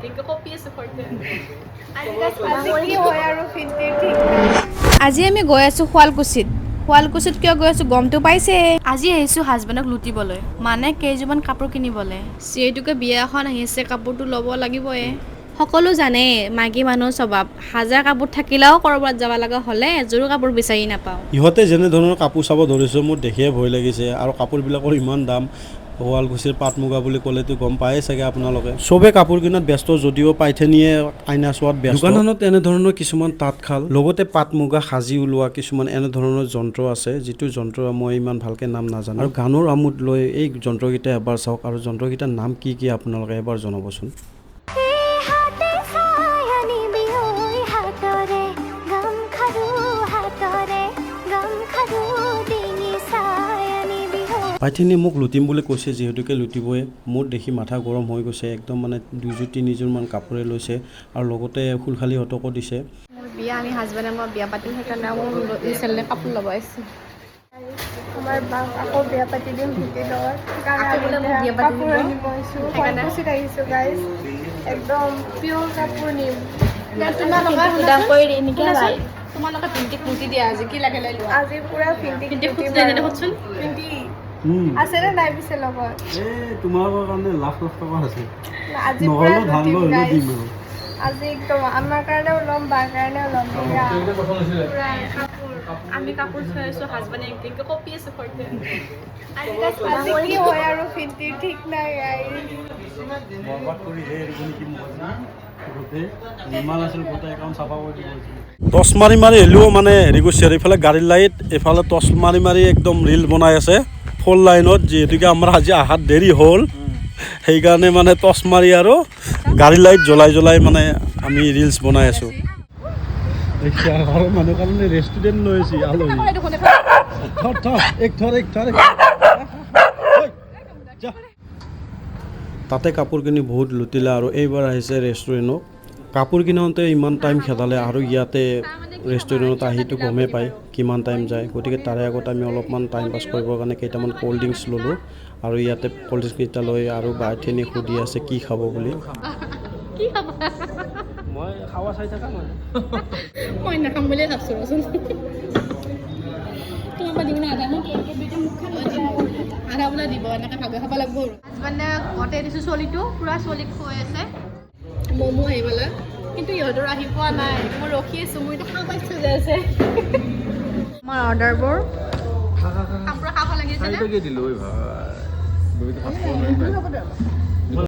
একদিনকে কপি আছে ঘৰতে আজি আমি গৈ আছোঁ শুৱালকুছিত। শুৱালকুছিত কিয় গৈ আছোঁ গমটো পাইছে। আজি আহিছোঁ হাজবেণ্ডক লুটিবলৈ, মানে কেইযোৰমান কাপোৰ কিনিবলৈ। যিহেতুকে বিয়া এখন আহিছে, কাপোৰটো ল'ব লাগিবই। সকলো জানেই মাইকী মানুহৰ স্বভাৱ, হাজাৰ কাপোৰ থাকিলেও ক'ৰবাত যাব লগা হ'লে এযোৰো কাপোৰ বিচাৰি নাপাওঁ। ইহঁতে যেনে ধৰণৰ কাপোৰ চাব ধৰিছে মোৰ দেখিয়ে ভয় লাগিছে, আৰু কাপোৰবিলাকৰ ইমান দাম। শুৱালকুছিৰ পাট মুগা বুলি ক'লেতো গম পায়েই চাগে আপোনালোকে। চবে কাপোৰ কিনাত ব্যস্ত, যদিও পাইথেনিয়ে আইনা চোৱাত ব্যস্ত। দোকানখনত এনেধৰণৰ কিছুমান তাঁতশাল, লগতে পাট মুগা সাজি ওলোৱা কিছুমান এনেধৰণৰ যন্ত্ৰ আছে, যিটো যন্ত্ৰ মই ইমান ভালকৈ নাম নাজানো। আৰু গানৰ আমোদ লৈ এই যন্ত্ৰকেইটা এবাৰ চাওক, আৰু যন্ত্ৰকেইটাৰ নাম কি কি আপোনালোকে এবাৰ জনাবচোন। পাইথেনিয়ে মোক লুটিম বুলি কৈছে, যিহেতুকে লুটিবই। মোৰ দেখি মাথা গৰম হৈ গৈছে একদম, মানে 2যোৰ 3যোৰমান কাপোৰে লৈছে, আৰু লগতে ফুলখালিহঁতকো দিছে। মোৰ বিয়া, আমি হাজবেণ্ডে মই বিয়া পাতিম, সেইকাৰণে মোৰ চেলে কাপোৰ ল'ব আহিছোঁ। আমাৰ বাক আকৌ বিয়া পাতি দিম ভূতিৰ লগত, বিয়া পাতি কাপোৰ আনিব আহিছোঁ। শুৱালকুছিত আহিছোঁ গাইজ, একদম পিয়ৰ কাপোৰ নিম। তোমালোকে ভিন্টিক মুটি দিয়া, আজি কি লাগে লৈ লোৱা। আজি পুৰা ভিন্টিক ভিন্টি আছেনে নাই পিছে লগত? তোমালোকৰ কাৰণে লাখ লাখ টকা আছে, আজি পুৰা লুটিম গাইজ। আজি একদম আমাৰ কাৰণেও ল'ম, বাৰ কাৰণেও ল'ম। পুৰা কাপোৰ, আমি কাপোৰ চাই আছোঁ, হাজবেণ্ডে একদিনকে কপি আছে ঘৰতে। আজি কি হয় আৰু ভিন্টিৰ ঠিক নাই গাইজ। টচ মাৰি মাৰি হ'লেও মানে হেৰি কৰিছে, আৰু এইফালে গাড়ীৰ লাইট, এইফালে টচ মাৰি মাৰি একদম ৰিল বনাই আছে 4 লাইনত। যিহেতুকে আমাৰ আজি অহাত দেৰি হ'ল, সেইকাৰণে মানে টচ মাৰি আৰু গাড়ী লাইট জ্বলাই জ্বলাই মানে আমি ৰিলচ বনাই আছোঁ। মানুহ কাৰণে ৰেষ্টুৰেণ্ট লৈ আহিছে আলহী। তাতে কাপোৰ কিনি বহুত লুটিলে, আৰু এইবাৰ আহিছে ৰেষ্টুৰেণ্টত। কাপোৰ কিনোতে ইমান টাইম খেদালে, আৰু ইয়াতে ৰেষ্টুৰেণ্টত আহিতো গমেই পায় কিমান টাইম যায়। গতিকে তাৰে আগত আমি অলপমান টাইম পাছ কৰিবৰ কাৰণে কেইটামান ক'ল্ড ড্ৰিংকছ ল'লোঁ, আৰু ইয়াতে ক'ল্ড ড্ৰিংকছকেইটা লৈ আৰু বাৰ্থেনি সুধি আছে কি খাব বুলি। মই খাৱা চাই থাকা মানে মই নাখাম বুলিয়ে ভাবছোঁ ৰচোন। তোমাক দিম না আধা বোলে দিব, এনেকৈ ভাগে খাব লাগিব। আৰু হাজবেণ্ডে ঘৰতে দিছোঁ চলিটো, পূৰা চলিক খুৱাই আছে। ম'ম' আহিবলৈ, কিন্তু ইহঁতৰ আহি পোৱা নাই। মই ৰখি আছোঁ, মোৰ এতিয়া খাব ইচ্ছা যাই আছে। আমাৰ অৰ্ডাৰবোৰ কাপোৰ খাব লাগিছে।